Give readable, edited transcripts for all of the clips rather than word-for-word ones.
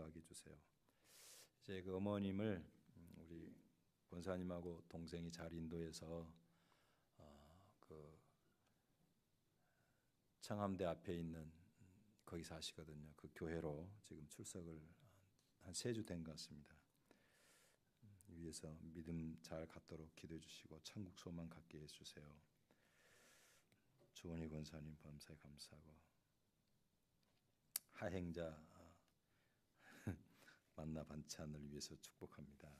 하게 해주세요. 이제 그 어머님을 우리 권사님하고 동생이 잘 인도해서 그 청암대 앞에 있는 거기 사시거든요. 그 교회로 지금 출석을 한 3주 된 것 같습니다. 위에서 믿음 잘 갖도록 기도해 주시고 천국 소망 갖게 해주세요. 주원희 권사님 범사에 감사하고 하행자 만나 반찬을 위해서 축복합니다.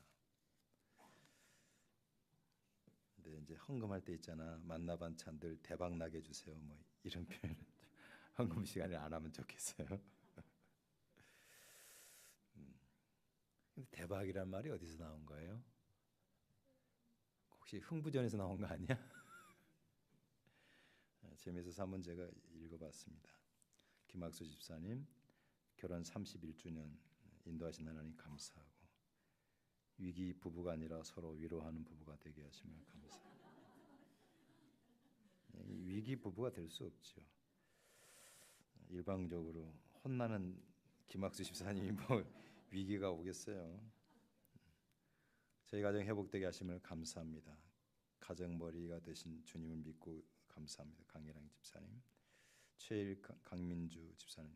근데 이제 헌금할 때 있잖아, 만나 반찬들 대박 나게 해주세요. 뭐 이런 표현은 헌금 시간에 안 하면 좋겠어요. 근데 대박이란 말이 어디서 나온 거예요? 혹시 흥부전에서 나온 거 아니야? 재미있어서 한번 제가 읽어봤습니다. 김학수 집사님 결혼 31주년 인도하신 하나님 감사하고 위기 부부가 아니라 서로 위로하는 부부가 되게 하시면 감사합니다. 위기 부부가 될 수 없죠. 일방적으로 혼나는 김학수 집사님이 뭐 위기가 오겠어요. 저희 가정 회복되게 하심을 감사합니다. 가정머리가 되신 주님을 믿고 감사합니다. 강예랑 집사님, 최일 강민주 집사님,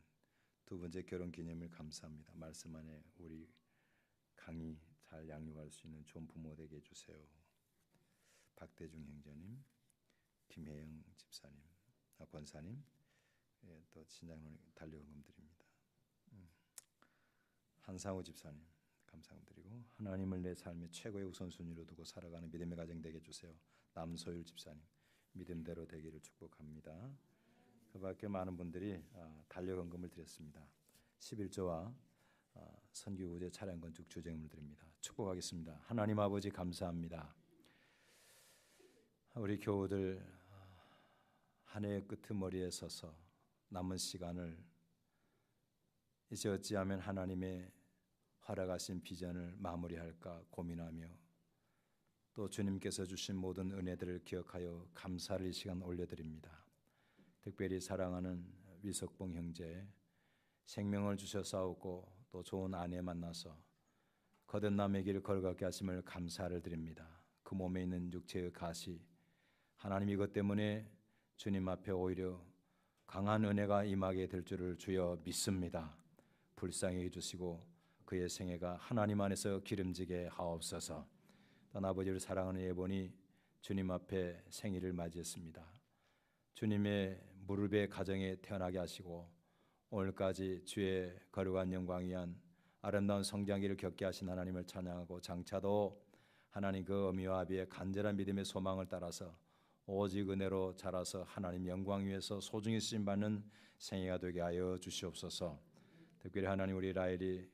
2번째 결혼 기념일 감사합니다. 말씀 안에 우리 강이 잘 양육할 수 있는 좋은 부모 되게 해주세요. 박대중 형제님, 김혜영 집사님, 권사님, 또 신장로님 달력금 드립니다. 한상우 집사님 감사금 드리고 하나님을 내 삶의 최고의 우선순위로 두고 살아가는 믿음의 가정 되게 해주세요. 남소율 집사님 믿음대로 되기를 축복합니다. 그 밖에 많은 분들이 달력금을 드렸습니다. 11조와 선교우제 차량 건축 주재금을 드립니다. 축복하겠습니다. 하나님 아버지 감사합니다. 우리 교우들 한 해의 끄트머리에 서서 남은 시간을 이제 어찌하면 하나님의 허락하신 비전을 마무리할까 고민하며 또 주님께서 주신 모든 은혜들을 기억하여 감사를 이 시간 올려드립니다. 특별히 사랑하는 위석봉 형제 생명을 주셔 싸우고 또 좋은 아내 만나서 거듭 남의 길 걸어가게 하심을 감사를 드립니다. 그 몸에 있는 육체의 가시 하나님 이것 때문에 주님 앞에 오히려 강한 은혜가 임하게 될 줄을 주여 믿습니다. 불쌍히 해주시고 그의 생애가 하나님 안에서 기름지게 하옵소서. 또 아버지를 사랑하는 예본이 주님 앞에 생일을 맞이했습니다. 주님의 무릎의 가정에 태어나게 하시고 오늘까지 주의 거룩한 영광 위한 아름다운 성장기를 겪게 하신 하나님을 찬양하고 장차도 하나님 그 어미와 아비의 간절한 믿음의 소망을 따라서 오직 은혜로 자라서 하나님 영광 위에서 소중히 쓰임받는 생애가 되게 하여 주시옵소서. 특별히 하나님 우리 라엘이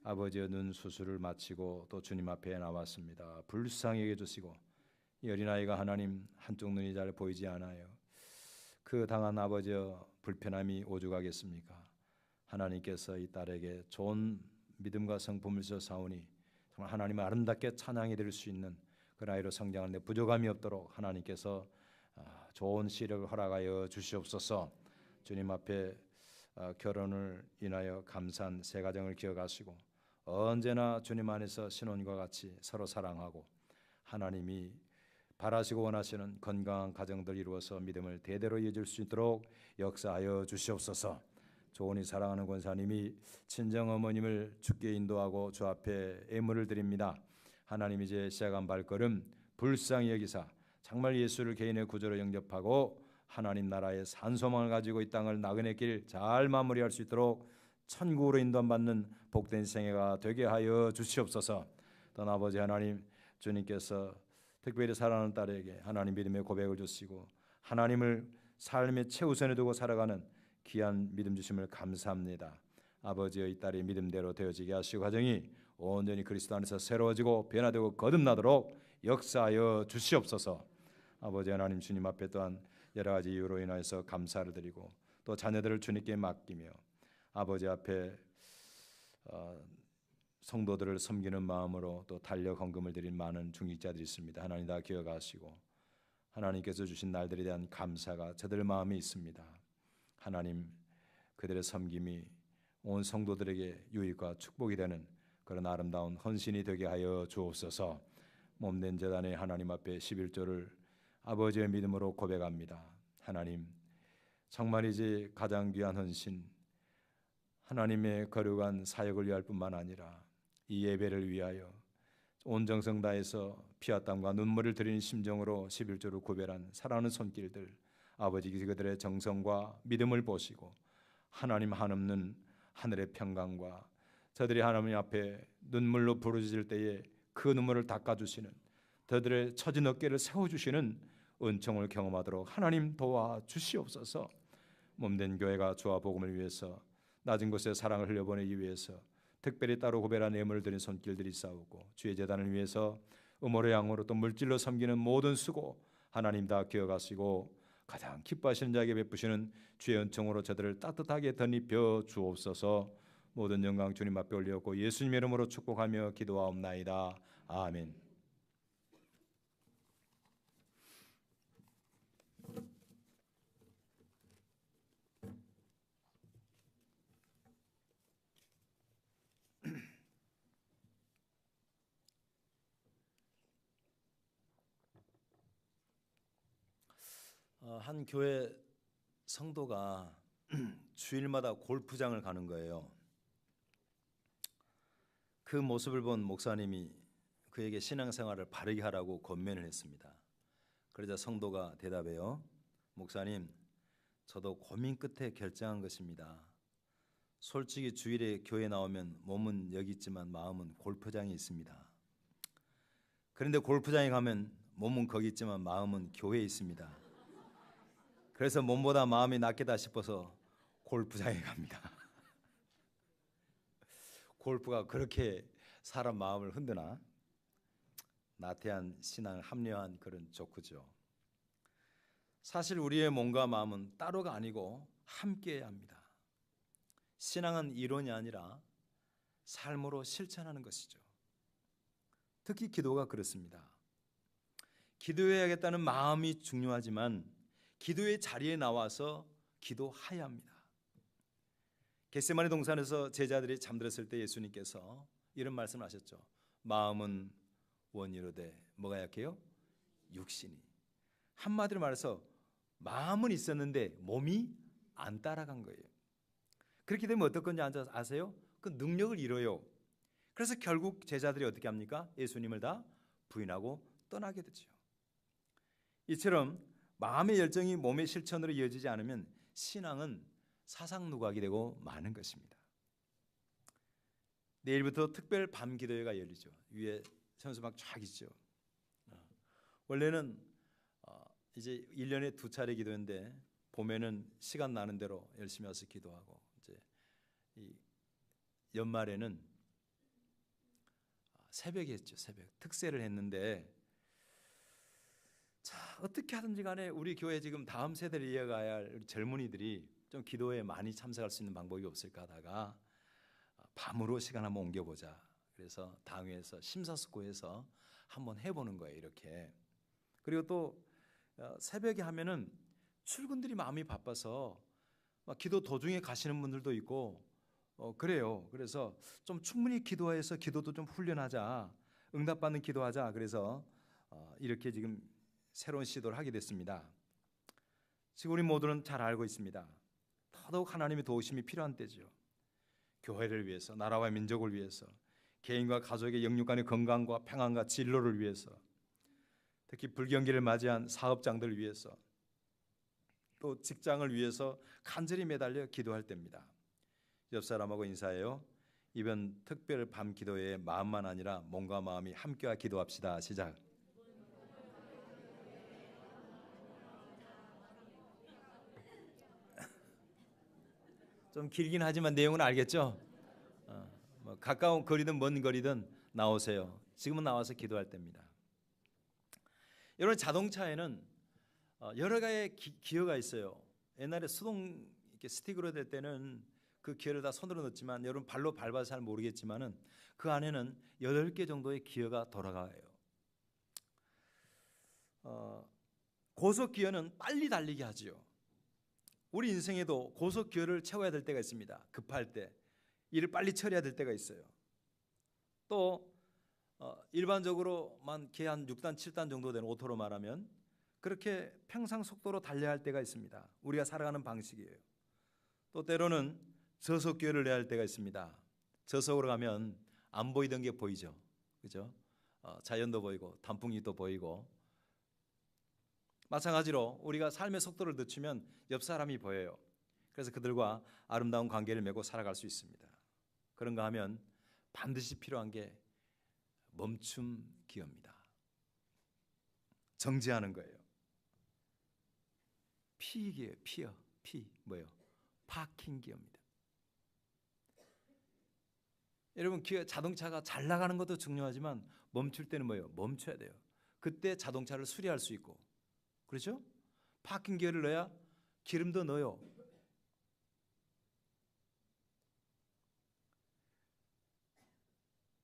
아버지의 눈 수술을 마치고 또 주님 앞에 나왔습니다. 불쌍히 여겨주시고 이 어린아이가 하나님 한쪽 눈이 잘 보이지 않아요. 그 당한 아버지의 불편함이 오죽하겠습니까? 하나님께서 이 딸에게 좋은 믿음과 성품을 주사오니 정말 하나님을 아름답게 찬양해 드릴 수 있는 그 아이로 성장하는데 부족함이 없도록 하나님께서 좋은 시력을 허락하여 주시옵소서. 주님 앞에 결혼을 인하여 감사한 새 가정을 기억하시고 언제나 주님 안에서 신혼과 같이 서로 사랑하고 하나님이 바라시고 원하시는 건강한 가정들 이루어서 믿음을 대대로 이어질 수 있도록 역사하여 주시옵소서. 조은이 사랑하는 권사님이 친정어머님을 주께 인도하고 주 앞에 예물을 드립니다. 하나님 이제 시작한 발걸음 불쌍히 여기사 정말 예수를 개인의 구조로 영접하고 하나님 나라의 산소망을 가지고 이 땅을 나그네 길 잘 마무리할 수 있도록 천국으로 인도받는 복된 생애가 되게 하여 주시옵소서. 또 아버지 하나님 주님께서 특별히 사랑하는 딸에게 하나님 믿음의 고백을 주시고 하나님을 삶의 최우선에 두고 살아가는 귀한 믿음 주심을 감사합니다. 아버지의 이 딸이 믿음대로 되어지게 하시고 가정이 온전히 그리스도 안에서 새로워지고 변화되고 거듭나도록 역사하여 주시옵소서. 아버지 하나님 주님 앞에 또한 여러 가지 이유로 인하여서 감사를 드리고 또 자녀들을 주님께 맡기며 아버지 앞에 성도들을 섬기는 마음으로 또 달력 헌금을 드린 많은 중직자들이 있습니다. 하나님 다 기억하시고 하나님께서 주신 날들에 대한 감사가 저들 마음에 있습니다. 하나님 그들의 섬김이 온 성도들에게 유익과 축복이 되는 그런 아름다운 헌신이 되게 하여 주옵소서. 몸된 제단의 하나님 앞에 11조를 아버지의 믿음으로 고백합니다. 하나님, 정말이지 가장 귀한 헌신, 하나님의 거룩한 사역을 위할 뿐만 아니라 이 예배를 위하여 온 정성 다해서 피와 땀과 눈물을 들이는 심정으로 11조를 구별한 사랑하는 손길들, 아버지 그들의 정성과 믿음을 보시고 하나님 한없는 하늘의 평강과 저들이 하나님 앞에 눈물로 부르짖을 때에 그 눈물을 닦아주시는, 저들의 처진 어깨를 세워주시는 은총을 경험하도록 하나님 도와주시옵소서. 몸된 교회가 주와 복음을 위해서 낮은 곳에 사랑을 흘려보내기 위해서 특별히 따로 구별한 예물을 드린 손길들이 싸우고 주의 제단을 위해서 음모로 양으로 또 물질로 섬기는 모든 수고 하나님 다 기억하시고 가장 기뻐하시는 자에게 베푸시는 주의 은총으로 저들을 따뜻하게 덧입혀 주옵소서. 모든 영광 주님 앞에 올리었고 예수님의 이름으로 축복하며 기도하옵나이다. 아멘. 한 교회 성도가 주일마다 골프장을 가는 거예요. 그 모습을 본 목사님이 그에게 신앙생활을 바르게 하라고 권면을 했습니다. 그러자 성도가 대답해요. 목사님, 저도 고민 끝에 결정한 것입니다. 솔직히 주일에 교회 나오면 몸은 여기 있지만 마음은 골프장에 있습니다. 그런데 골프장에 가면 몸은 거기 있지만 마음은 교회에 있습니다. 그래서 몸보다 마음이 낫겠다 싶어서 골프장에 갑니다. 골프가 그렇게 사람 마음을 흔드나? 나태한 신앙 합리화한 그런 조크죠. 사실 우리의 몸과 마음은 따로가 아니고 함께해야 합니다. 신앙은 이론이 아니라 삶으로 실천하는 것이죠. 특히 기도가 그렇습니다. 기도해야겠다는 마음이 중요하지만 기도의 자리에 나와서 기도해야 합니다. 겟세마네 동산에서 제자들이 잠들었을 때 예수님께서 이런 말씀을 하셨죠. 마음은 원이로되 뭐가 약해요? 육신이. 한마디로 말해서 마음은 있었는데 몸이 안 따라간 거예요. 그렇게 되면 어떨 건지 아세요? 그 능력을 잃어요. 그래서 결국 제자들이 어떻게 합니까? 예수님을 다 부인하고 떠나게 되죠. 이처럼 마음의 열정이 몸의 실천으로 이어지지 않으면 신앙은 사상누각이 되고 마는 것입니다. 내일부터 특별 밤 기도회가 열리죠. 위에 현수막 쫙 있죠. 원래는 이제 1년에 2차례 기도인데 봄에는 시간 나는 대로 열심히 와서 기도하고 이제 이 연말에는 새벽에 했죠. 새벽 특세를 했는데 자, 어떻게 하든지 간에 우리 교회 지금 다음 세대를 이어가야 할 우리 젊은이들이 좀 기도에 많이 참석할 수 있는 방법이 없을까 하다가 밤으로 시간 한번 옮겨보자. 그래서 당회에서 심사숙고해서 한번 해보는 거예요. 이렇게. 그리고 또 새벽에 하면은 출근들이 마음이 바빠서 막 기도 도중에 가시는 분들도 있고 그래요. 그래서 좀 충분히 기도해서 기도도 좀 훈련하자. 응답받는 기도하자. 그래서 이렇게 지금 새로운 시도를 하게 됐습니다. 지금 우리 모두는 잘 알고 있습니다. 더더욱 하나님의 도우심이 필요한 때죠. 교회를 위해서, 나라와 민족을 위해서, 개인과 가족의 영육 간의 건강과 평안과 진로를 위해서, 특히 불경기를 맞이한 사업장들을 위해서, 또 직장을 위해서 간절히 매달려 기도할 때입니다. 옆 사람하고 인사해요. 이번 특별 밤 기도에 마음만 아니라 몸과 마음이 함께와 기도합시다. 시작. 좀 길긴 하지만 내용은 알겠죠? 뭐 가까운 거리든 먼 거리든 나오세요. 지금은 나와서 기도할 때입니다. 여러분 자동차에는 여러 가지의 기어가 있어요. 옛날에 수동 이렇게 스틱으로 될 때는 그 기어를 다 손으로 넣었지만 여러분 발로 밟아서 잘 모르겠지만은 그 안에는 8개 정도의 기어가 돌아가요. 고속 기어는 빨리 달리게 하지요. 우리 인생에도 고속 기어를 채워야 될 때가 있습니다. 급할 때 일을 빨리 처리해야 될 때가 있어요. 또 일반적으로만 기한 6단, 7단 정도 되는 오토로 말하면 그렇게 평상 속도로 달려야 할 때가 있습니다. 우리가 살아가는 방식이에요. 또 때로는 저속기어를 내야 할 때가 있습니다. 저속으로 가면 안 보이던 게 보이죠. 그죠? 자연도 보이고 단풍잎도 보이고, 마찬가지로 우리가 삶의 속도를 늦추면 옆 사람이 보여요. 그래서 그들과 아름다운 관계를 맺고 살아갈 수 있습니다. 그런가 하면 반드시 필요한 게 멈춤 기어입니다. 정지하는 거예요. 피기예요. 피어. 피 뭐예요? 파킹 기어입니다. 여러분, 기어, 자동차가 잘 나가는 것도 중요하지만 멈출 때는 뭐예요? 멈춰야 돼요. 그때 자동차를 수리할 수 있고, 그렇죠? 파킹 기어를 넣어야 기름도 넣어요.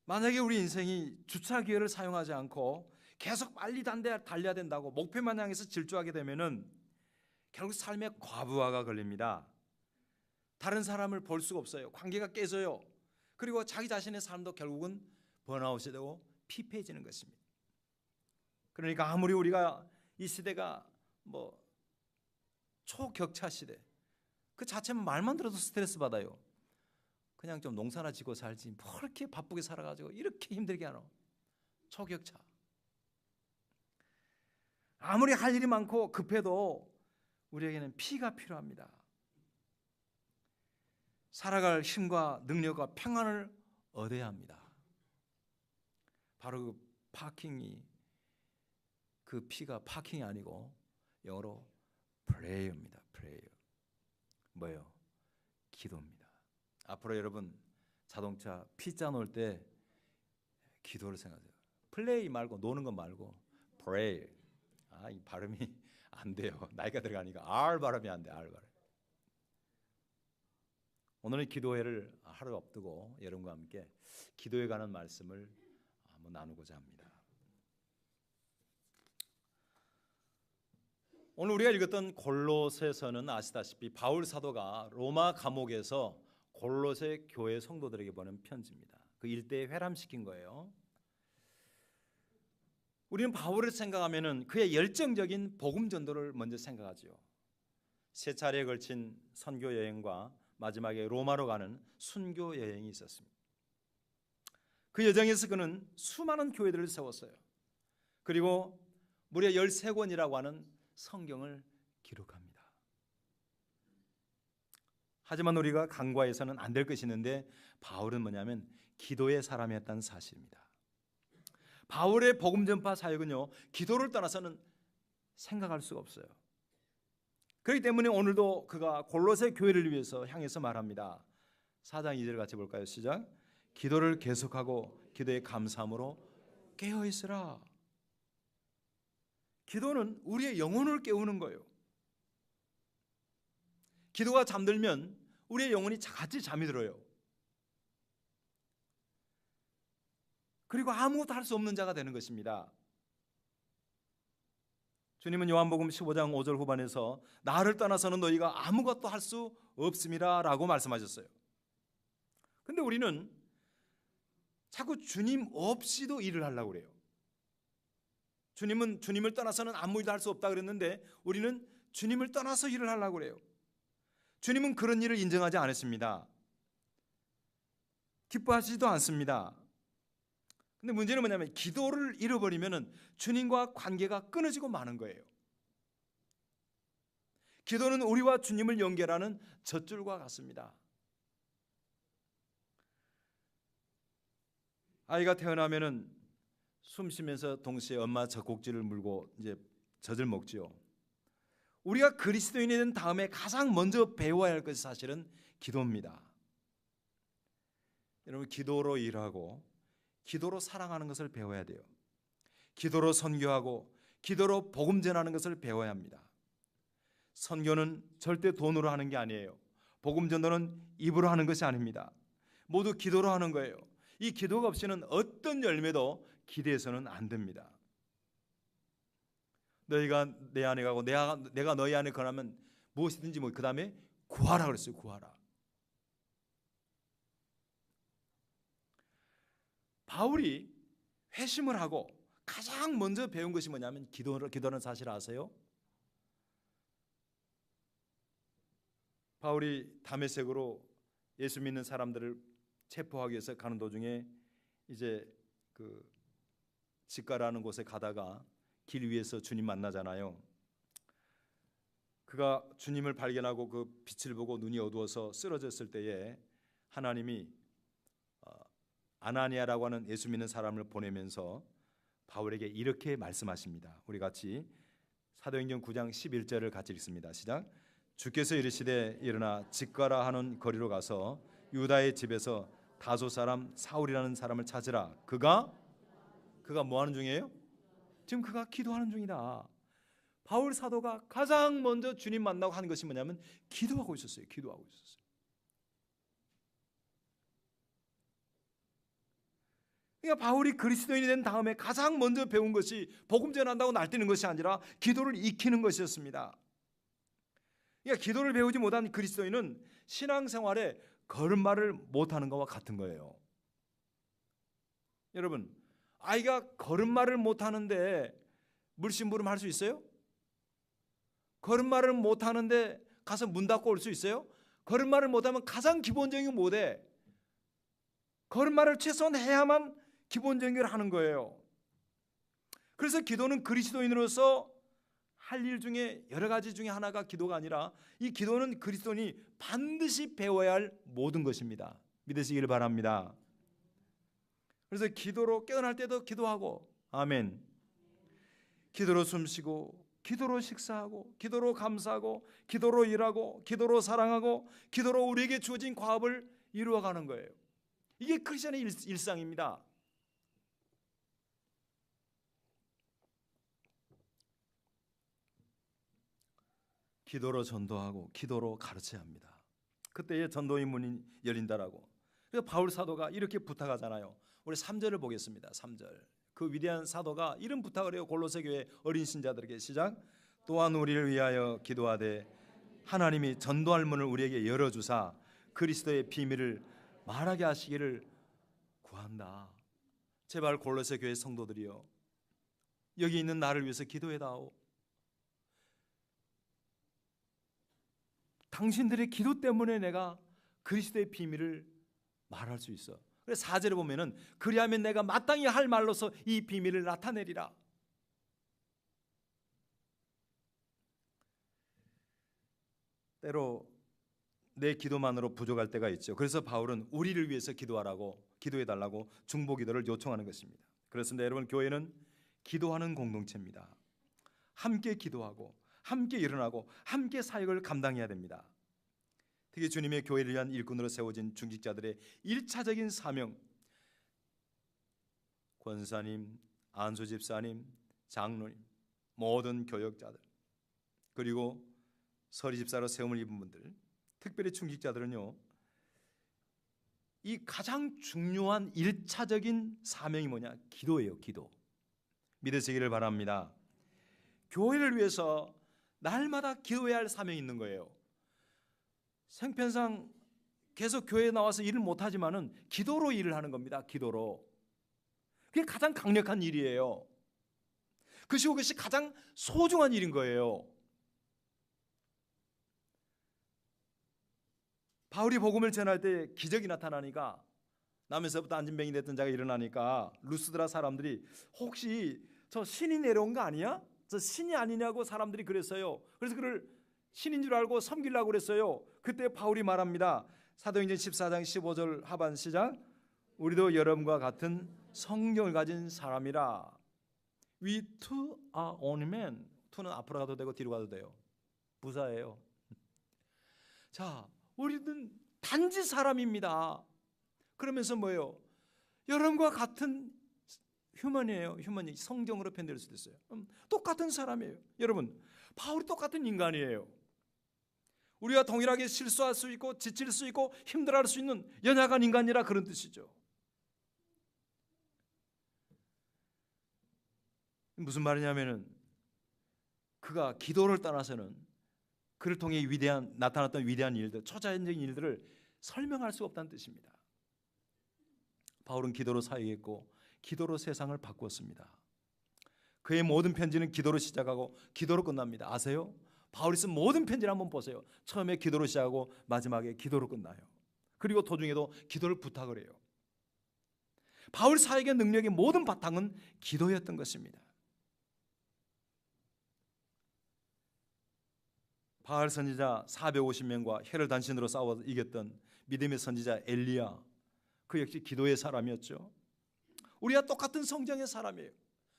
만약에 우리 인생이 주차 기어를 사용하지 않고 계속 빨리 달려야 된다고 목표만 향해서 질주하게 되면은 결국 삶의 과부하가 걸립니다. 다른 사람을 볼 수가 없어요. 관계가 깨져요. 그리고 자기 자신의 삶도 결국은 번아웃이 되고 피폐해지는 것입니다. 그러니까 아무리 우리가 이 시대가 뭐 초격차 시대, 그 자체만 말만 들어도 스트레스 받아요. 그냥 좀 농사나 짓고 살지 뭐 이렇게 바쁘게 살아가지고 이렇게 힘들게 하노. 초격차. 아무리 할 일이 많고 급해도 우리에게는 피가 필요합니다. 살아갈 힘과 능력과 평안을 얻어야 합니다. 바로 그 파킹이, 그 피가 파킹이 아니고 영어로 프레이어입니다. 프레이어. 뭐예요? 기도입니다. 앞으로 여러분 자동차 피자 놓을 때 기도를 생각하세요. 플레이 말고, 노는 거 말고 pray. 이 발음이 안 돼요. 나이가 들어가니까 R 발음이 안 돼. R 발음. 오늘은 기도회를 하루 앞두고 여러분과 함께 기도에 관한 말씀을 한번 나누고자 합니다. 오늘 우리가 읽었던 골로새서는 아시다시피 바울 사도가 로마 감옥에서 골로새 교회 성도들에게 보낸 편지입니다. 그 일대에 회람시킨 거예요. 우리는 바울을 생각하면은 그의 열정적인 복음 전도를 먼저 생각하죠. 세 차례에 걸친 선교 여행과 마지막에 로마로 가는 순교 여행이 있었습니다. 그 여정에서 그는 수많은 교회들을 세웠어요. 그리고 무려 13권이라고 하는 성경을 기록합니다. 하지만 우리가 간과해서는 안 될 것이 있는데, 바울은 뭐냐면 기도의 사람이었다는 사실입니다. 바울의 복음 전파 사역은요, 기도를 떠나서는 생각할 수가 없어요. 그렇기 때문에 오늘도 그가 골로새 교회를 위해서 향해서 말합니다. 4장 2절 같이 볼까요? 시작. 기도를 계속하고 기도에 감사함으로 깨어 있으라. 기도는 우리의 영혼을 깨우는 거예요. 기도가 잠들면 우리의 영혼이 같이 잠이 들어요. 그리고 아무것도 할 수 없는 자가 되는 것입니다. 주님은 요한복음 15장 5절 후반에서 나를 떠나서는 너희가 아무것도 할 수 없습니다 라고 말씀하셨어요. 근데 우리는 자꾸 주님 없이도 일을 하려고 그래요. 주님은 주님을 떠나서는 아무 일도 할 수 없다 그랬는데 우리는 주님을 떠나서 일을 하려고 그래요. 주님은 그런 일을 인정하지 않았습니다. 기뻐하시지도 않습니다. 근데 문제는 뭐냐면 기도를 잃어버리면 주님과 관계가 끊어지고 마는 거예요. 기도는 우리와 주님을 연결하는 젖줄과 같습니다. 아이가 태어나면은 숨 쉬면서 동시에 엄마 젖꼭지를 물고 이제 젖을 먹지요. 우리가 그리스도인이 된 다음에 가장 먼저 배워야 할 것이 사실은 기도입니다. 여러분, 기도로 일하고 기도로 사랑하는 것을 배워야 돼요. 기도로 선교하고 기도로 복음 전하는 것을 배워야 합니다. 선교는 절대 돈으로 하는 게 아니에요. 복음 전도는 입으로 하는 것이 아닙니다. 모두 기도로 하는 거예요. 이 기도가 없이는 어떤 열매도 기대해서는 안 됩니다. 너희가 내 안에 가고 내가 너희 안에 거하면 무엇이든지 그 다음에 구하라 그랬어요. 구하라. 바울이 회심을 하고 가장 먼저 배운 것이 뭐냐면 기도는 사실 아세요? 바울이 다메섹으로 예수 믿는 사람들을 체포하기 위해서 가는 도중에 이제 그 직가라는 곳에 가다가 길 위에서 주님 만나잖아요. 그가 주님을 발견하고 그 빛을 보고 눈이 어두워서 쓰러졌을 때에 하나님이 아나니아라고 하는 예수 믿는 사람을 보내면서 바울에게 이렇게 말씀하십니다. 우리 같이 사도행전 9장 11절을 같이 읽습니다. 시작. 주께서 이르시되 일어나 직가라 하는 거리로 가서 유다의 집에서 다소 사람 사울이라는 사람을 찾으라. 그가 뭐 하는 중이에요? 지금 그가 기도하는 중이다. 바울 사도가 가장 먼저 주님 만나고 하는 것이 뭐냐면 기도하고 있었어요. 기도하고 있었어요. 그러니까 바울이 그리스도인이 된 다음에 가장 먼저 배운 것이 복음 전한다고 날뛰는 것이 아니라 기도를 익히는 것이었습니다. 그러니까 기도를 배우지 못한 그리스도인은 신앙생활에 걸음마를 못하는 것과 같은 거예요. 여러분, 아이가 걸음마를 못하는데 물심부름 할 수 있어요? 걸음마를 못하는데 가서 문 닫고 올 수 있어요? 걸음마를 못하면 가장 기본적인 못해. 걸음마를 최소한 해야만 기본적인 걸 하는 거예요. 그래서 기도는 그리스도인으로서 할 일 중에 여러 가지 중에 하나가 기도가 아니라 이 기도는 그리스도인이 반드시 배워야 할 모든 것입니다. 믿으시길 바랍니다. 그래서 기도로 깨어날 때도 기도하고, 아멘. 기도로 숨쉬고, 기도로 식사하고, 기도로 감사하고, 기도로 일하고, 기도로 사랑하고, 기도로 우리에게 주어진 과업을 이루어가는 거예요. 이게 크리스천의 일상입니다. 기도로 전도하고 기도로 가르쳐야 합니다. 그때의 전도의 문이 열린다라고. 그래서 바울 사도가 이렇게 부탁하잖아요. 우리 3절을 보겠습니다. 3절. 그 위대한 사도가 이런 부탁을 해요. 골로새 교회 어린 신자들에게. 시작. 또한 우리를 위하여 기도하되 하나님이 전도할 문을 우리에게 열어주사 그리스도의 비밀을 말하게 하시기를 구한다. 제발 골로새 교회 성도들이여, 여기 있는 나를 위해서 기도해다오. 당신들의 기도 때문에 내가 그리스도의 비밀을 말할 수 있어. 그래서 4절에 보면은 그리하면 내가 마땅히 할 말로서 이 비밀을 나타내리라. 때로 내 기도만으로 부족할 때가 있죠. 그래서 바울은 우리를 위해서 기도해달라고 중보기도를 요청하는 것입니다. 그렇습니다. 여러분, 교회는 기도하는 공동체입니다. 함께 기도하고 함께 일어나고 함께 사역을 감당해야 됩니다. 특히 주님의 교회를 위한 일꾼으로 세워진 중직자들의 1차적인 사명, 권사님, 안수집사님, 장로님, 모든 교역자들, 그리고 서리집사로 세움을 입은 분들, 특별히 중직자들은요, 이 가장 중요한 1차적인 사명이 뭐냐? 기도예요. 기도. 믿으시기를 바랍니다. 교회를 위해서 날마다 기도해야 할 사명이 있는 거예요. 생편상 계속 교회에 나와서 일을 못하지만은 기도로 일을 하는 겁니다. 기도로. 그게 가장 강력한 일이에요. 그것이 가장 소중한 일인 거예요. 바울이 복음을 전할 때 기적이 나타나니까, 남에서부터 안진뱅이 됐던 자가 일어나니까 루스드라 사람들이 혹시 저 신이 내려온 거 아니야? 저 신이 아니냐고 사람들이 그랬어요. 그래서 그를 신인 줄 알고 섬기려고 그랬어요. 그때 바울이 말합니다. 사도행전 14장 15절 하반 시작. 우리도 여러분과 같은 성경을 가진 사람이라. We too are only men. to는 앞으로 가도 되고 뒤로 가도 돼요. 부사예요. 자, 우리는 단지 사람입니다. 그러면서 뭐예요? 여러분과 같은 휴먼이에요. 휴먼이 성경으로 편될 수도 있어요. 똑같은 사람이에요. 여러분, 바울이 똑같은 인간이에요. 우리가 동일하게 실수할 수 있고 지칠 수 있고 힘들어할 수 있는 연약한 인간이라 그런 뜻이죠. 무슨 말이냐면은 그가 기도를 떠나서는 그를 통해 나타났던 위대한 일들, 초자연적인 일들을 설명할 수 없다는 뜻입니다. 바울은 기도로 사역했고 기도로 세상을 바꾸었습니다. 그의 모든 편지는 기도로 시작하고 기도로 끝납니다. 아세요? 바울이 쓴 모든 편지를 한번 보세요. 처음에 기도로 시작하고 마지막에 기도로 끝나요. 그리고 도중에도 기도를 부탁을 해요. 바울 사역의 능력의 모든 바탕은 기도였던 것입니다. 바알 선지자 450명과 혀를 단신으로 싸워 이겼던 믿음의 선지자 엘리야, 그 역시 기도의 사람이었죠. 우리와 똑같은 성장의 사람이에요.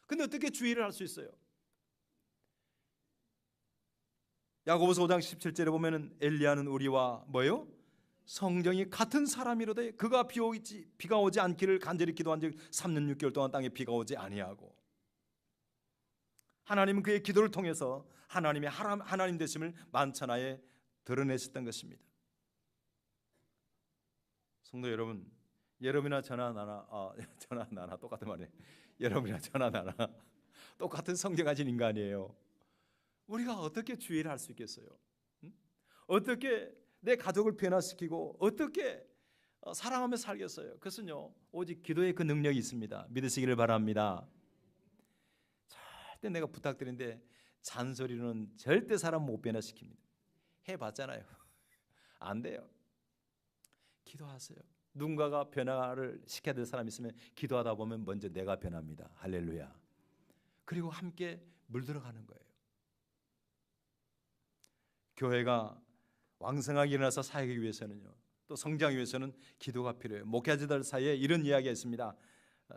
근데 어떻게 주의를 할 수 있어요? 야고보서 5장 17절에 보면은 엘리야는 우리와 뭐요? 성정이 같은 사람이로되 그가 비가 오지 않기를 간절히 기도한즉 3년 6개월 동안 땅에 비가 오지 아니하고, 하나님은 그의 기도를 통해서 하나님의 하나님 되심을 만천하에 드러내셨던 것입니다. 성도 여러분, 여러분이나 저나 나나 똑같은 말이에요. 여러분이나 저나 나나 똑같은 성경 가진 인간이에요. 우리가 어떻게 주의를 할 수 있겠어요? 어떻게 내 가족을 변화시키고 어떻게 사랑하며 살겠어요? 그것은요, 오직 기도의 그 능력이 있습니다. 믿으시기를 바랍니다. 절대 내가 부탁드리는데 잔소리는 절대 사람 못 변화시킵니다. 해봤잖아요. 안 돼요. 기도하세요. 누군가가 변화를 시켜야 될 사람이 있으면 기도하다 보면 먼저 내가 변합니다. 할렐루야. 그리고 함께 물들어가는 거예요. 교회가 왕성하게 일어나서 사역하기 위해서는요, 또 성장하기 위해서는 기도가 필요해요. 목회자들 사이에 이런 이야기가 있습니다.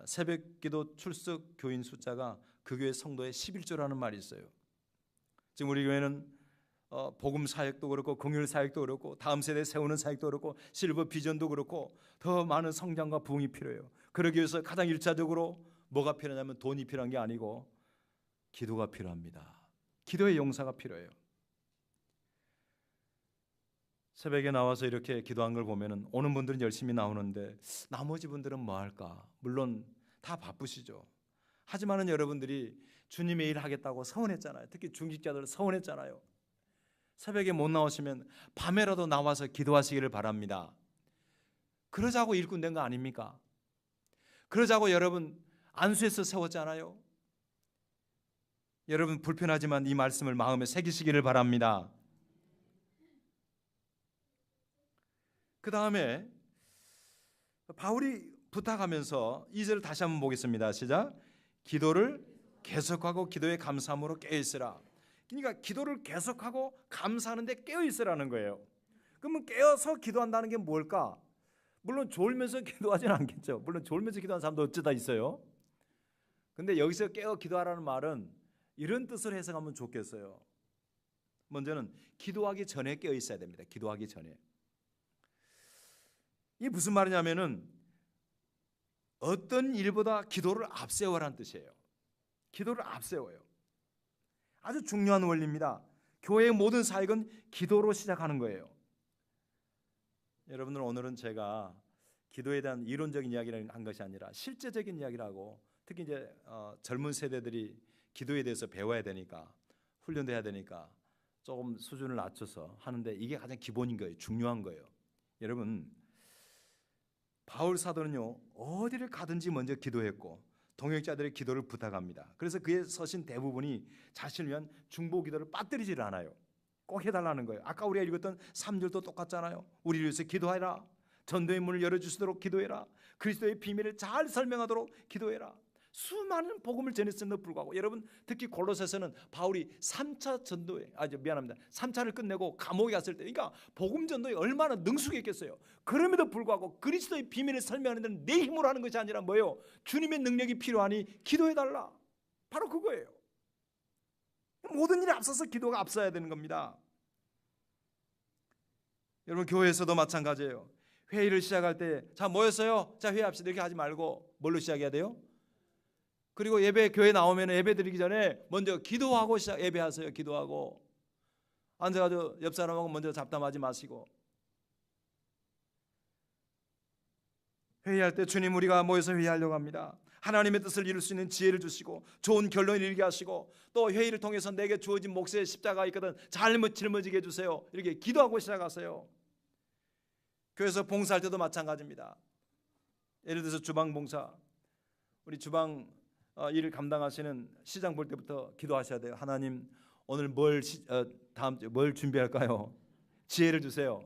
새벽기도 출석 교인 숫자가 그 교회 성도의 11조라는 말이 있어요. 지금 우리 교회는 복음 사역도 그렇고 공율 사역도 그렇고 다음 세대 세우는 사역도 그렇고 실버 비전도 그렇고 더 많은 성장과 부흥이 필요해요. 그러기 위해서 가장 일차적으로 뭐가 필요하냐면 돈이 필요한 게 아니고 기도가 필요합니다. 기도의 용사가 필요해요. 새벽에 나와서 이렇게 기도한 걸 보면은 오는 분들은 열심히 나오는데 나머지 분들은 뭐 할까? 물론 다 바쁘시죠. 하지만은 여러분들이 주님의 일 하겠다고 서운했잖아요. 특히 중직자들 서운했잖아요. 새벽에 못 나오시면 밤에라도 나와서 기도하시기를 바랍니다. 그러자고 일꾼 된 거 아닙니까? 그러자고 여러분 안수해서 세웠잖아요. 여러분 불편하지만 이 말씀을 마음에 새기시기를 바랍니다. 그 다음에 바울이 부탁하면서 2절을 다시 한번 보겠습니다. 시작. 기도를 계속하고 기도에 감사함으로 깨어있으라. 그러니까 기도를 계속하고 감사하는데 깨어있으라는 거예요. 그러면 깨어서 기도한다는 게 뭘까? 물론 졸면서 기도하지는 않겠죠. 물론 졸면서 기도하는 사람도 어쩌다 있어요. 근데 여기서 깨어 기도하라는 말은 이런 뜻을 해석하면 좋겠어요. 먼저는 기도하기 전에 깨어 있어야 됩니다. 기도하기 전에. 이게 무슨 말이냐면은 어떤 일보다 기도를 앞세워라는 뜻이에요. 기도를 앞세워요. 아주 중요한 원리입니다. 교회의 모든 사역은 기도로 시작하는 거예요. 여러분들, 오늘은 제가 기도에 대한 이론적인 이야기를 한 것이 아니라 실제적인 이야기를 하고, 특히 이제 젊은 세대들이 기도에 대해서 배워야 되니까, 훈련돼야 되니까 조금 수준을 낮춰서 하는데 이게 가장 기본인 거예요. 중요한 거예요. 여러분, 바울 사도는요, 어디를 가든지 먼저 기도했고 동역자들의 기도를 부탁합니다. 그래서 그의 서신 대부분이 자신을 위한 중보 기도를 빠뜨리질 않아요. 꼭 해달라는 거예요. 아까 우리가 읽었던 3절도 똑같잖아요. 우리를 위해서 기도해라. 전도의 문을 열어주시도록 기도해라. 그리스도의 비밀을 잘 설명하도록 기도해라. 수많은 복음을 전했음에도 불구하고, 여러분 특히 골로새서는 바울이 3차 전도에 3차를 끝내고 감옥에 갔을 때, 그러니까 복음 전도에 얼마나 능숙했겠어요. 그럼에도 불구하고 그리스도의 비밀을 설명하는 데는 내 힘으로 하는 것이 아니라 뭐예요? 주님의 능력이 필요하니 기도해달라. 바로 그거예요. 모든 일에 앞서서 기도가 앞서야 되는 겁니다. 여러분, 교회에서도 마찬가지예요. 회의를 시작할 때 자 모였어요, 자 회의합시다 이렇게 하지 말고 뭘로 시작해야 돼요? 그리고 예배, 교회 나오면 예배 드리기 전에 먼저 기도하고 예배하세요. 기도하고 앉아가지고 옆 사람하고 먼저 잡담하지 마시고, 회의할 때 주님, 우리가 모여서 회의하려고 합니다. 하나님의 뜻을 이룰 수 있는 지혜를 주시고 좋은 결론을 이루게 하시고, 또 회의를 통해서 내게 주어진 몫의 십자가가 있거든 잘 짊어지게 해주세요. 이렇게 기도하고 시작하세요. 교회에서 봉사할 때도 마찬가지입니다. 예를 들어서 주방봉사, 우리 주방 일을 감당하시는 시장 볼 때부터 기도하셔야 돼요. 하나님, 오늘 다음 주에 뭘 준비할까요? 지혜를 주세요.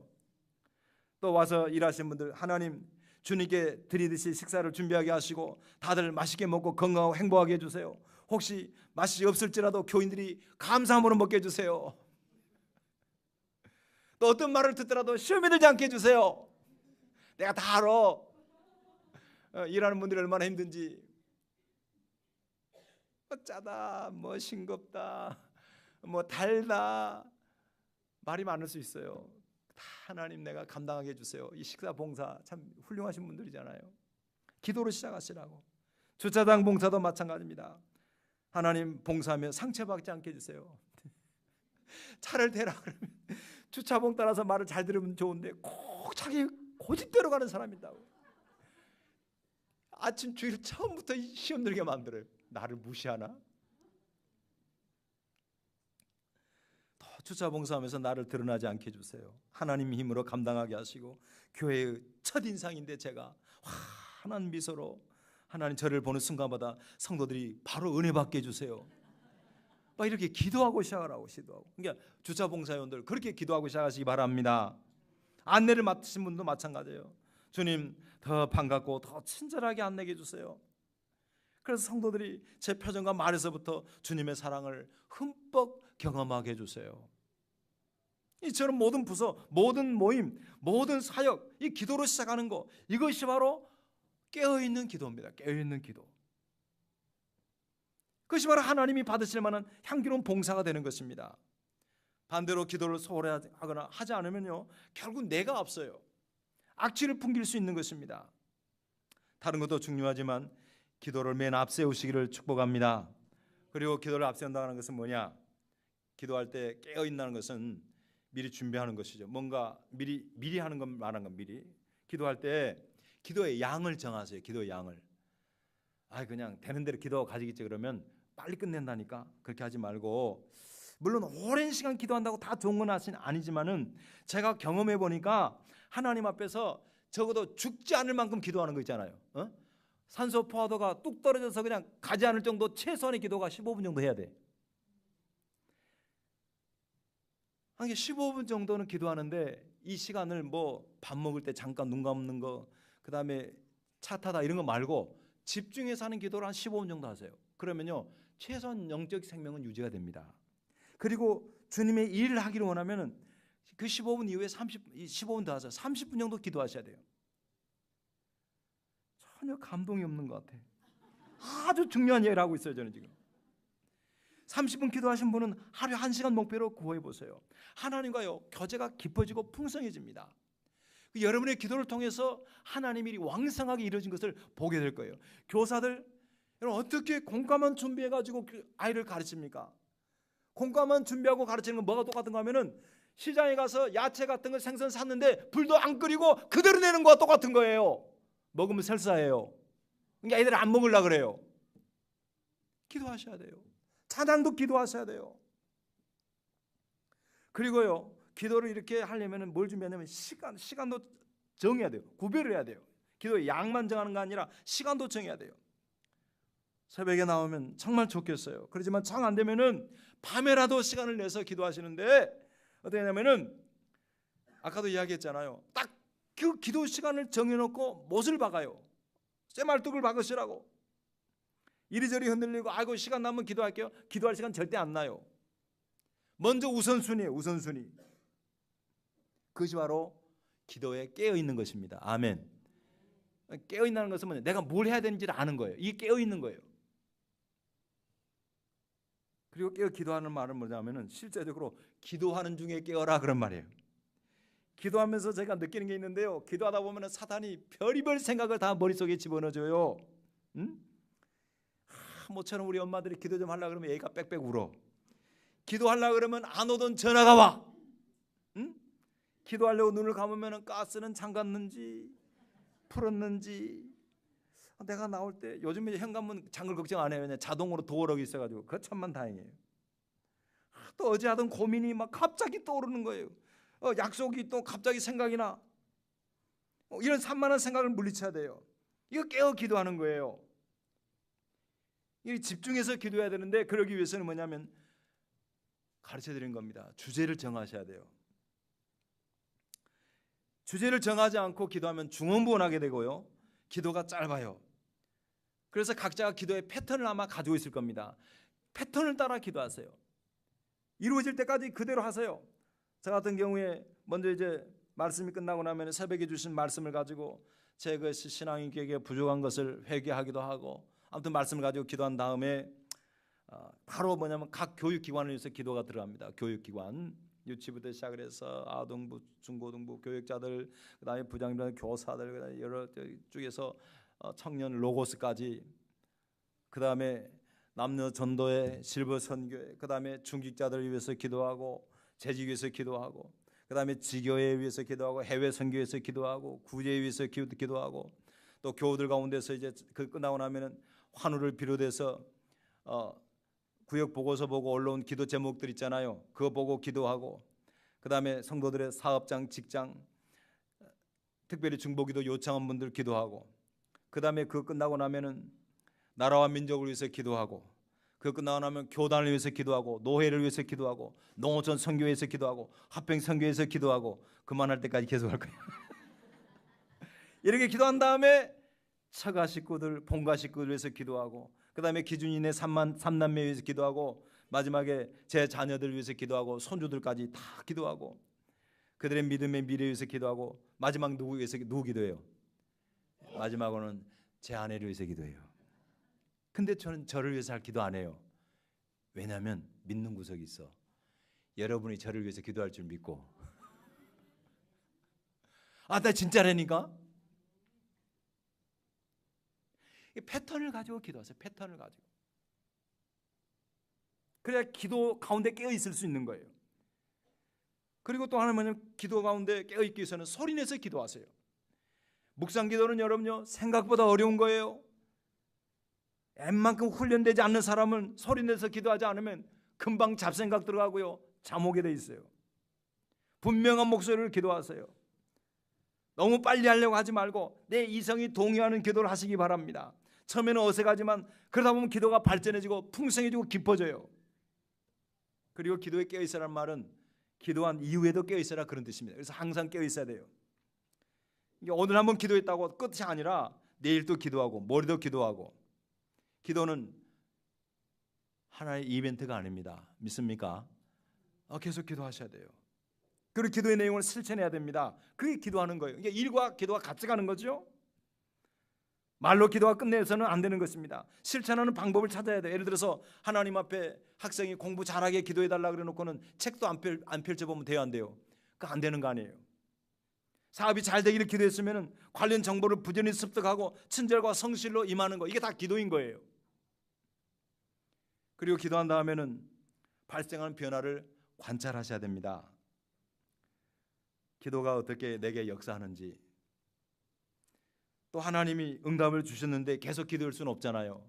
또 와서 일하시는 분들, 하나님, 주님께 드리듯이 식사를 준비하게 하시고 다들 맛있게 먹고 건강하고 행복하게 해주세요. 혹시 맛이 없을지라도 교인들이 감사함으로 먹게 해주세요. 또 어떤 말을 듣더라도 시험에 들지 않게 해주세요. 내가 다 알아. 일하는 분들이 얼마나 힘든지. 짜다, 뭐 싱겁다, 뭐 달다, 말이 많을 수 있어요. 다 하나님 내가 감당하게 해주세요. 이 식사 봉사 참 훌륭하신 분들이잖아요. 기도로 시작하시라고. 주차장 봉사도 마찬가지입니다. 하나님, 봉사하며 상처받지 않게 해주세요. 차를 대라 그러면 주차봉 따라서 말을 잘 들으면 좋은데 꼭 자기 고집대로 가는 사람이 있다고. 아침 주일 처음부터 시험 들게 만들어요. 나를 무시하나? 더 주차 봉사하면서 나를 드러나지 않게 해주세요. 하나님 힘으로 감당하게 하시고, 교회의 첫인상인데 제가 환한 미소로 하나님 저를 보는 순간마다 성도들이 바로 은혜 받게 해주세요. 막 이렇게 기도하고 시작하라고. 그러니까 주차 봉사위원들 그렇게 기도하고 시작하시기 바랍니다. 안내를 맡으신 분도 마찬가지예요. 주님, 더 반갑고 더 친절하게 안내해 주세요. 그래서 성도들이 제 표정과 말에서부터 주님의 사랑을 흠뻑 경험하게 해주세요. 이처럼 모든 부서, 모든 모임, 모든 사역, 이 기도로 시작하는 거, 이것이 바로 깨어있는 기도입니다. 깨어있는 기도. 그것이 바로 하나님이 받으실 만한 향기로운 봉사가 되는 것입니다. 반대로 기도를 소홀히 하거나 하지 않으면요, 결국 내가 앞서요. 악취를 풍길 수 있는 것입니다. 다른 것도 중요하지만 기도를 맨 앞세우시기를 축복합니다. 그리고 기도를 앞세운다는 것은 뭐냐? 기도할 때 깨어있다는 것은 미리 준비하는 것이죠. 뭔가 미리 하는 건 말한 건 미리. 기도할 때 기도의 양을 정하세요. 기도의 양을. 그냥 되는 대로 기도하고 가지겠지 그러면 빨리 끝낸다니까. 그렇게 하지 말고, 물론 오랜 시간 기도한다고 다 좋은 건 아니지만은 제가 경험해 보니까 하나님 앞에서 적어도 죽지 않을 만큼 기도하는 거 있잖아요. 산소 포화도가 뚝 떨어져서 그냥 가지 않을 정도 최소한의 기도가 15분 정도 해야 돼. 한 게 15분 정도는 기도하는데 이 시간을 뭐 밥 먹을 때 잠깐 눈 감는 거, 그 다음에 차 타다 이런 거 말고 집중해서 하는 기도를 한 15분 정도 하세요. 그러면요, 최소한 영적 생명은 유지가 됩니다. 그리고 주님의 일을 하기를 원하면은 그 15분 이후에 15분 더 하세요. 30분 정도 기도하셔야 돼요. 전혀 감동이 없는 것 같아. 아주 중요한 얘기를 하고 있어요. 저는 지금 30분 기도하신 분은 하루에 1시간 목표로 구호해 보세요. 하나님과요 교제가 깊어지고 풍성해집니다. 여러분의 기도를 통해서 하나님의 일이 왕성하게 이루어진 것을 보게 될 거예요. 교사들, 여러분 어떻게 공과만 준비해가지고 아이를 가르칩니까? 공과만 준비하고 가르치는 건 뭐가 똑같은가 하면은 시장에 가서 야채 같은 거 생선 샀는데 불도 안 끄리고 그대로 내는 거와 똑같은 거예요. 먹으면 설사해요. 그러니까 애들 안 먹으려고 그래요. 기도하셔야 돼요. 찬양도 기도하셔야 돼요. 그리고요, 기도를 이렇게 하려면 뭘 준비하냐면 시간도 정해야 돼요. 구별을 해야 돼요. 기도의 양만 정하는 거 아니라 시간도 정해야 돼요. 새벽에 나오면 정말 좋겠어요. 그렇지만 정 안 되면은 밤에라도 시간을 내서 기도하시는데, 어떻게 하냐면은 아까도 이야기했잖아요. 딱 그 기도 시간을 정해놓고 못을 박아요. 쇠말뚝을 박으시라고. 이리저리 흔들리고 아이고 시간 나면 기도할게요. 기도할 시간 절대 안 나요. 먼저 우선순위예요. 우선순위. 그것이 바로 기도에 깨어있는 것입니다. 아멘. 깨어있는 것은 뭐냐? 내가 뭘 해야 되는지를 아는 거예요. 이게 깨어있는 거예요. 그리고 깨어 기도하는 말은 뭐냐면은 실제적으로 기도하는 중에 깨어라 그런 말이에요. 기도하면서 제가 느끼는 게 있는데요, 기도하다 보면 사탄이 별의별 생각을 다 머릿속에 집어넣어줘요. 모처럼 우리 엄마들이 기도 좀 하려고 그러면 애가 빽빽 울어. 기도하려고 그러면 안 오던 전화가 와. 기도하려고 눈을 감으면 가스는 잠갔는지 풀었는지. 내가 나올 때 요즘에 현관문 잠글 걱정 안 해요. 그냥 자동으로 도어록이 있어가지고 그거 천만 다행이에요. 또 어제 하던 고민이 막 갑자기 떠오르는 거예요. 약속이 또 갑자기 생각이 나. 이런 산만한 생각을 물리쳐야 돼요. 이거 깨어 기도하는 거예요. 이 집중해서 기도해야 되는데 그러기 위해서는 뭐냐면 가르쳐 드린 겁니다. 주제를 정하셔야 돼요. 주제를 정하지 않고 기도하면 중언부언하게 되고요. 기도가 짧아요. 그래서 각자가 기도의 패턴을 아마 가지고 있을 겁니다. 패턴을 따라 기도하세요. 이루어질 때까지 그대로 하세요. 저 같은 경우에 먼저 이제 말씀이 끝나고 나면 새벽에 주신 말씀을 가지고 제 것이 신앙인격에 부족한 것을 회개하기도 하고 아무튼 말씀을 가지고 기도한 다음에 바로 뭐냐면 각 교육기관을 위해서 기도가 들어갑니다. 교육기관 유치부터 시작을 해서 아동부, 중고등부 교육자들, 그다음에 부장들, 교사들, 그다음에 여러 쪽에서 청년 로고스까지, 그다음에 남녀 전도회, 실버 선교회, 그다음에 중직자들을 위해서 기도하고 재직 위해서 기도하고, 그다음에 지교회에 위해서 기도하고 해외 선교회에서 기도하고 구제에 위해서 기도하고, 또 교우들 가운데서 이제 그 끝나고 나면은 환우를 비롯해서 구역 보고서 보고 올라온 기도 제목들 있잖아요. 그거 보고 기도하고, 그다음에 성도들의 사업장, 직장, 특별히 중보기도 요청한 분들 기도하고, 그다음에 그거 끝나고 나면은 나라와 민족을 위해서 기도하고, 그거 끝나고 나면 교단을 위해서 기도하고, 노회를 위해서 기도하고, 농어촌 선교회에서 기도하고, 합평 선교회에서 기도하고, 그만할 때까지 계속 할 거예요. 이렇게 기도한 다음에 처가 식구들, 본가 식구들 위해서 기도하고, 그 다음에 기준인의 삼남매 위해서 기도하고, 마지막에 제 자녀들 위해서 기도하고, 손주들까지 다 기도하고, 그들의 믿음의 미래 위해서 기도하고, 마지막 누구 위해서 누구 기도해요? 마지막으로는 제 아내를 위해서 기도해요. 근데 저는 저를 위해서 할 기도 안 해요. 왜냐하면 믿는 구석이 있어. 여러분이 저를 위해서 기도할 줄 믿고. 나 진짜라니까? 패턴을 가지고 기도하세요. 패턴을 가지고. 그래야 기도 가운데 깨어 있을 수 있는 거예요. 그리고 또 하나 뭐냐면 기도 가운데 깨어 있기 위해서는 소리내서 기도하세요. 묵상 기도는 여러분요 생각보다 어려운 거예요. 웬만큼 훈련되지 않는 사람은 소리내서 기도하지 않으면 금방 잡생각 들어가고요, 잠 오게 돼 있어요. 분명한 목소리를 기도하세요. 너무 빨리 하려고 하지 말고 내 이성이 동의하는 기도를 하시기 바랍니다. 처음에는 어색하지만 그러다 보면 기도가 발전해지고 풍성해지고 깊어져요. 그리고 기도에 깨어있으라는 말은 기도한 이후에도 깨어있으라 그런 뜻입니다. 그래서 항상 깨어있어야 돼요. 오늘 한번 기도했다고 끝이 아니라 내일 또 기도하고 모레도 기도하고. 기도는 하나의 이벤트가 아닙니다. 믿습니까? 계속 기도하셔야 돼요. 그리고 기도의 내용을 실천해야 됩니다. 그게 기도하는 거예요. 이게 일과 기도가 같이 가는 거죠. 말로 기도가 끝내서는 안 되는 것입니다. 실천하는 방법을 찾아야 돼요. 예를 들어서 하나님 앞에 학생이 공부 잘하게 기도해달라 그래놓고는 책도 안 펼쳐보면 돼요, 안 돼요? 그거 안 되는 거 아니에요. 사업이 잘 되기를 기도했으면 관련 정보를 부지런히 습득하고 친절과 성실로 임하는 거, 이게 다 기도인 거예요. 그리고 기도한 다음에는 발생하는 변화를 관찰하셔야 됩니다. 기도가 어떻게 내게 역사하는지. 또 하나님이 응답을 주셨는데 계속 기도할 수는 없잖아요.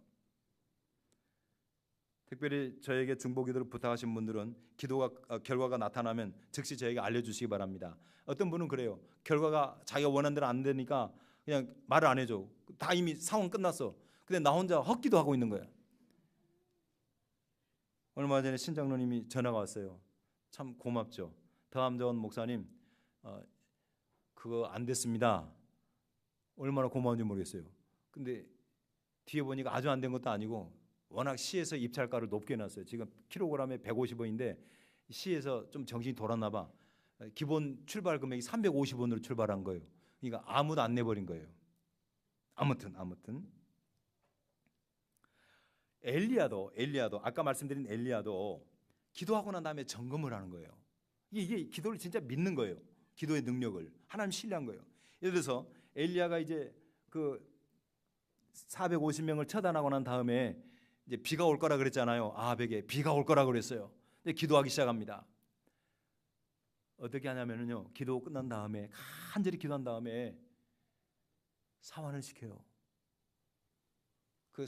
특별히 저에게 중보기도를 부탁하신 분들은 기도가 결과가 나타나면 즉시 저에게 알려주시기 바랍니다. 어떤 분은 그래요. 결과가 자기가 원하는 대로 안 되니까 그냥 말을 안 해줘. 다 이미 상황 끝났어. 근데 나 혼자 헛기도 하고 있는 거야. 얼마 전에 신장로님이 전화가 왔어요. 참 고맙죠. 더함전 목사님, 그거 안 됐습니다. 얼마나 고마운지 모르겠어요. 근데 뒤에 보니까 아주 안 된 것도 아니고 워낙 시에서 입찰가를 높게 놨어요. 지금 킬로그램에 150원인데 시에서 좀 정신이 돌았나 봐. 기본 출발 금액이 350원으로 출발한 거예요. 그러니까 아무도 안 내버린 거예요. 아무튼 엘리야도 아까 말씀드린 엘리야도 기도하고 난 다음에 점검을 하는 거예요. 이게 기도를 진짜 믿는 거예요. 기도의 능력을 하나님 신뢰한 거예요. 예를 들어서 엘리야가 이제 그 450명을 처단하고 난 다음에 이제 비가 올 거라 그랬잖아요. 아합에게 비가 올 거라 그랬어요. 근데 기도하기 시작합니다. 어떻게 하냐면요, 기도 끝난 다음에 간절히 기도한 다음에 사환을 시켜요. 그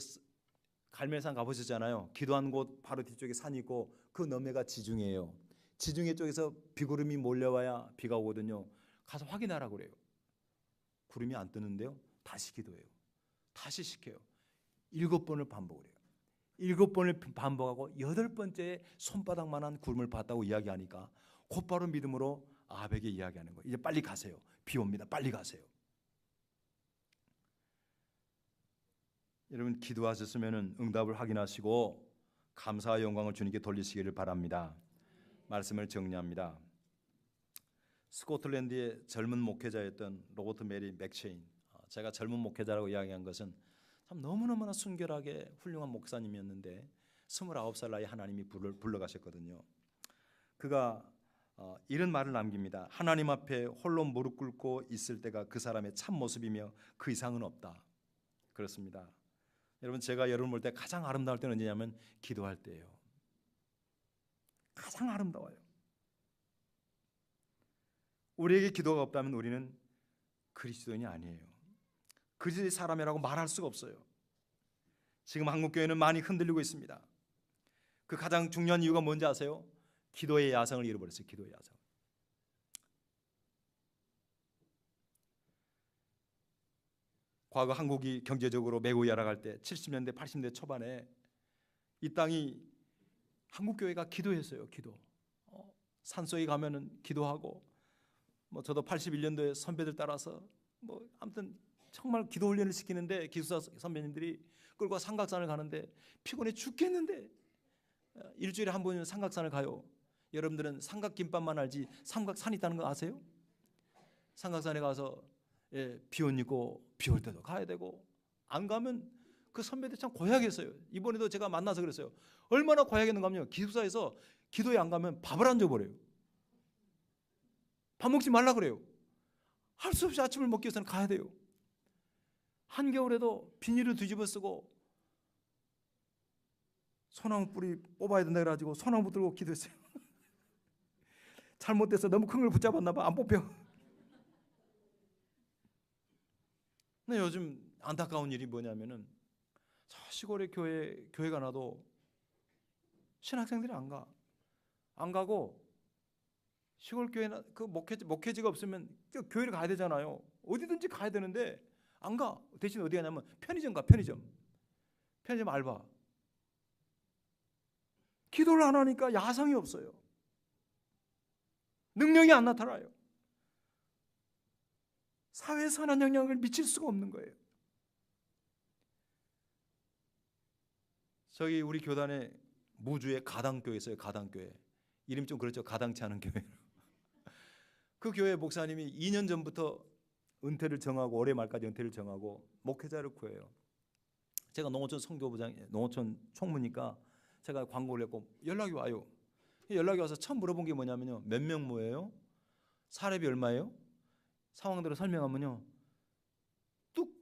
갈멜산 가보셨잖아요. 기도한 곳 바로 뒤쪽에 산이 있고 그 너머가 지중해예요. 지중해 쪽에서 비구름이 몰려와야 비가 오거든요. 가서 확인하라고 그래요. 구름이 안 뜨는데요, 다시 기도해요. 다시 시켜요. 7번을 반복을 해요. 7번을 반복하고 8번째에 손바닥만한 구름을 봤다고 이야기하니까 곧바로 믿음으로 아합에게 이야기하는 거예요. 이제 빨리 가세요. 비 옵니다. 빨리 가세요. 여러분, 기도하셨으면 응답을 확인하시고 감사와 영광을 주님께 돌리시기를 바랍니다. 말씀을 정리합니다. 스코틀랜드의 젊은 목회자였던 로버트 메리 맥체인, 제가 젊은 목회자라고 이야기한 것은 참 너무너무나 순결하게 훌륭한 목사님이었는데 29살 나이에 하나님이 불러가셨거든요. 그가 이런 말을 남깁니다. 하나님 앞에 홀로 무릎 꿇고 있을 때가 그 사람의 참 모습이며 그 이상은 없다. 그렇습니다. 여러분, 제가 여러분 볼 때 가장 아름다울 때는 언제냐면 기도할 때예요. 가장 아름다워요. 우리에게 기도가 없다면 우리는 그리스도인이 아니에요. 그리스도의 사람이라고 말할 수가 없어요. 지금 한국교회는 많이 흔들리고 있습니다. 그 가장 중요한 이유가 뭔지 아세요? 기도의 야성을 잃어버렸어요. 기도의 야성. 과거 한국이 경제적으로 매우 열악할 때 70년대 80년대 초반에 이 땅이 한국교회가 기도했어요. 기도. 산속에 가면은 기도하고, 저도 81년도에 선배들 따라서 아무튼 정말 기도 훈련을 시키는데 기숙사 선배님들이 끌고 삼각산을 가는데 피곤해 죽겠는데 일주일에 한 번은 삼각산을 가요. 여러분들은 삼각김밥만 알지 삼각산이 있다는 거 아세요? 삼각산에 가서 비 옷 입고 비 올 때도 가야 되고, 안 가면 그 선배들 참 고약했어요. 이번에도 제가 만나서 그랬어요. 얼마나 고약했는가 하면 기숙사에서 기도에 안 가면 밥을 안 줘버려요. 밥 먹지 말라 그래요. 할 수 없이 아침을 먹기 위해서는 가야 돼요. 한겨울에도 비닐을 뒤집어 쓰고 소나무 뿌리 뽑아야 된다 그래가지고 소나무 들고 기도했어요. 잘못돼서 너무 큰 걸 붙잡았나 봐. 안 뽑혀. 근데 요즘 안타까운 일이 뭐냐면은 저 시골의 교회가 나도 신학생들이 안 가고 시골 교회나 그 목회지가 없으면 교회를 가야 되잖아요. 어디든지 가야 되는데 안 가. 대신 어디 가냐면 편의점 가. 편의점 알바. 기도를 안 하니까 야성이 없어요. 능력이 안 나타나요. 사회에 선한 영향을 미칠 수가 없는 거예요. 저기 우리 교단에 무주에 가당교회 있어요. 가당교회. 이름 좀 그렇죠. 가당치 않은 교회. 그 교회 목사님이 2년 전부터 은퇴를 정하고 올해 말까지 은퇴를 정하고 목회자를 구해요. 제가 농어촌 성교부장, 농어촌 총무니까 제가 광고를 했고 연락이 와요. 연락이 와서 처음 물어본 게 뭐냐면요. 몇 명 모여요? 사례비 얼마예요? 상황대로 설명하면요. 뚝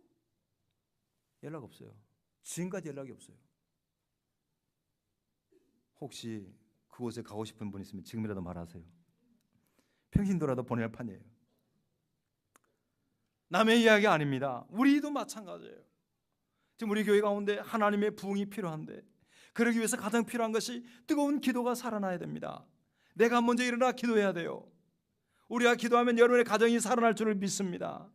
연락 없어요. 지금까지 연락이 없어요. 혹시 그곳에 가고 싶은 분 있으면 지금이라도 말하세요. 평신도라도 보낼 판이에요. 남의 이야기 아닙니다. 우리도 마찬가지예요. 지금 우리 교회 가운데 하나님의 부흥이 필요한데 그러기 위해서 가장 필요한 것이 뜨거운 기도가 살아나야 됩니다. 내가 먼저 일어나 기도해야 돼요. 우리가 기도하면 여러분의 가정이 살아날 줄을 믿습니다.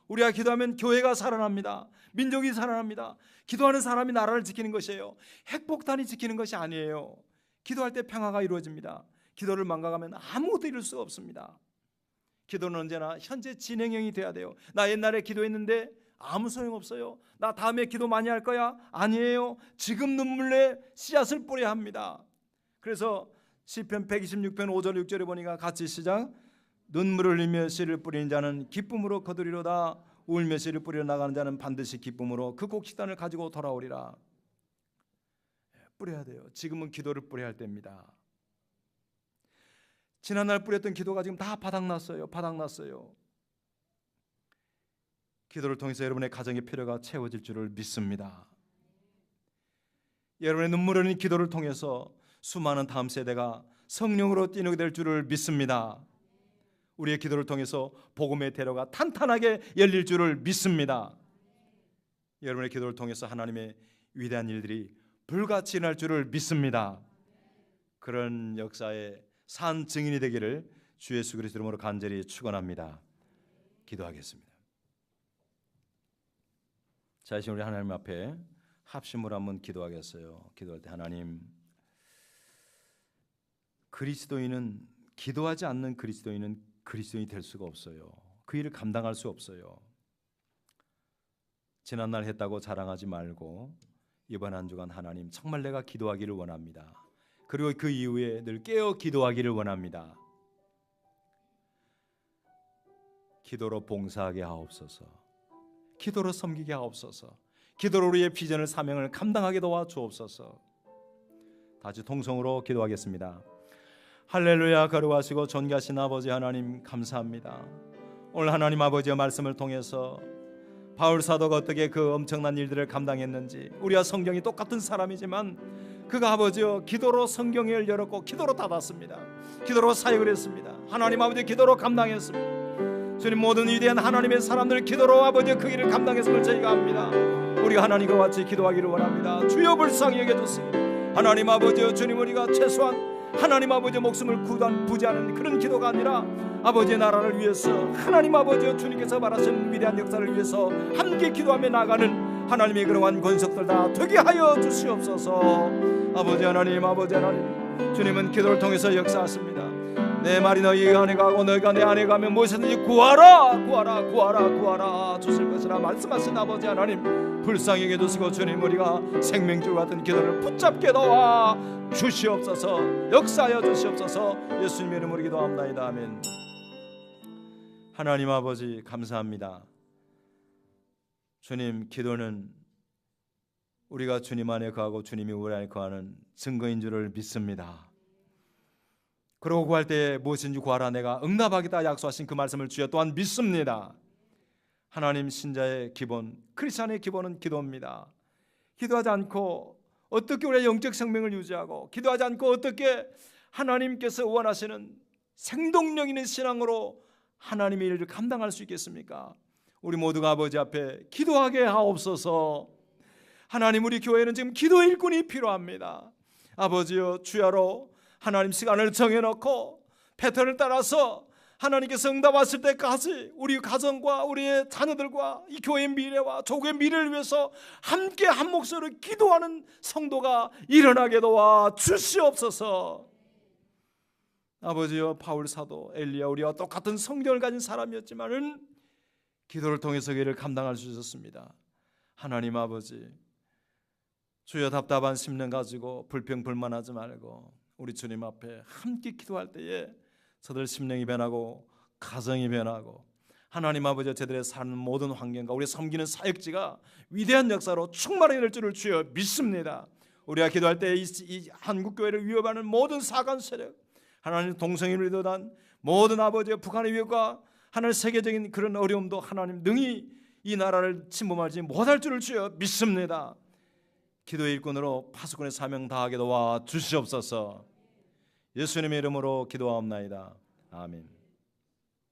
우리가 기도하면 교회가 살아납니다. 민족이 살아납니다. 기도하는 사람이 나라를 지키는 것이에요. 핵폭탄이 지키는 것이 아니에요. 기도할 때 평화가 이루어집니다. 기도를 망각하면 아무것도 이룰 수가 없습니다. 기도는 언제나 현재 진행형이 돼야 돼요. 나 옛날에 기도했는데 아무 소용없어요. 나 다음에 기도 많이 할 거야? 아니에요. 지금 눈물에 씨앗을 뿌려야 합니다. 그래서 시편 126편 5절 6절에 보니까 같이 시작. 눈물을 흘리며 씨를 뿌리는 자는 기쁨으로 거두리로다. 울며 씨를 뿌리러 나가는 자는 반드시 기쁨으로 그 곡식단을 가지고 돌아오리라. 뿌려야 돼요. 지금은 기도를 뿌려야 할 때입니다. 지난날 뿌렸던 기도가 지금 다 바닥났어요. 기도를 통해서 여러분의 가정의 필요가 채워질 줄을 믿습니다. 여러분의 눈물 흘리는 기도를 통해서 수많은 다음 세대가 성령으로 뛰어나게 될 줄을 믿습니다. 우리의 기도를 통해서 복음의 대로가 탄탄하게 열릴 줄을 믿습니다. 여러분의 기도를 통해서 하나님의 위대한 일들이 불같이 날 줄을 믿습니다. 그런 역사의 산 증인이 되기를 주 예수 그리스도 이름으로 간절히 축원합니다. 기도하겠습니다. 자, 이제 우리 하나님 앞에 합심으로 한번 기도하겠어요. 기도할 때 하나님, 그리스도인은 기도하지 않는 그리스도인은 그리스도인이 될 수가 없어요. 그 일을 감당할 수 없어요. 지난날 했다고 자랑하지 말고 이번 한 주간 하나님 정말 내가 기도하기를 원합니다. 그리고 그 이후에 늘 깨어 기도하기를 원합니다. 기도로 봉사하게 하옵소서. 기도로 섬기게 하옵소서. 기도로 우리의 비전을 사명을 감당하게 도와주옵소서. 다시 통성으로 기도하겠습니다. 할렐루야. 거룩하시고 존귀하신 아버지 하나님 감사합니다. 오늘 하나님 아버지의 말씀을 통해서 바울 사도가 어떻게 그 엄청난 일들을 감당했는지, 우리와 성경이 똑같은 사람이지만 그가 아버지여 기도로 성경을 열었고 기도로 닫았습니다. 기도로 사역을 했습니다. 하나님 아버지 기도로 감당했습니다. 주님, 모든 위대한 하나님의 사람들 기도로 아버지 그 일을 감당했음을 저희가 압니다. 우리가 하나님과 같이 기도하기를 원합니다. 주여 불쌍히 여겨주세요. 하나님 아버지여, 주님, 우리가 최소한 하나님 아버지의 목숨을 부지하는 그런 기도가 아니라 아버지의 나라를 위해서, 하나님 아버지여 주님께서 말하신 위대한 역사를 위해서 함께 기도하며 나가는 하나님의 그러한 권속들 다 되게 하여 주시옵소서. 아버지 하나님, 아버지 하나님, 주님은 기도를 통해서 역사하십니다. 내 말이 너희 안에 가고 너희가 내 안에 가면 무엇이든지 구하라 구하라 구하라 구하라 주실 것이라 말씀하신 아버지 하나님, 불쌍히 여겨주시고 주님, 우리가 생명줄 같은 기도를 붙잡게 도와 주시옵소서. 역사하여 주시옵소서. 예수님의 이름으로 기도합니다. 아멘. 하나님 아버지 감사합니다. 주님, 기도는 우리가 주님 안에 거하고 주님이 우리 안에 거하는 증거인 줄을 믿습니다. 그러고 구할 때 무엇인지 구하라 내가 응답하겠다 약속하신 그 말씀을 주여 또한 믿습니다. 하나님, 신자의 기본, 크리스찬의 기본은 기도입니다. 기도하지 않고 어떻게 우리의 영적 생명을 유지하고, 기도하지 않고 어떻게 하나님께서 원하시는 생동력 있는 신앙으로 하나님의 일을 감당할 수 있겠습니까? 우리 모두가 아버지 앞에 기도하게 하옵소서. 하나님, 우리 교회는 지금 기도 일꾼이 필요합니다. 아버지여, 주야로 하나님 시간을 정해놓고 패턴을 따라서 하나님께서 응답하실 때까지 우리 가정과 우리의 자녀들과 이 교회의 미래와 조국의 미래를 위해서 함께 한 목소리로 기도하는 성도가 일어나게 도와 주시옵소서. 아버지여, 바울 사도, 엘리야, 우리와 똑같은 성경을 가진 사람이었지만은 기도를 통해서 그 일을 감당할 수 있었습니다. 하나님 아버지, 주여 답답한 심령 가지고 불평불만하지 말고 우리 주님 앞에 함께 기도할 때에 저들 심령이 변하고 가정이 변하고 하나님 아버지 저들의 사는 모든 환경과 우리 섬기는 사역지가 위대한 역사로 충만하게 될 줄을 주여 믿습니다. 우리가 기도할 때 이 한국교회를 위협하는 모든 사관 세력, 하나님 동성애를 위도한 모든 아버지의 북한의 위협과 하나님 세계적인 그런 어려움도 하나님 능히 이 나라를 침범하지 못할 줄을 주여 믿습니다. 기도의 일꾼으로 파수꾼의 사명 다하게 도와 주시옵소서. 예수님의 이름으로 기도하옵나이다. 아멘.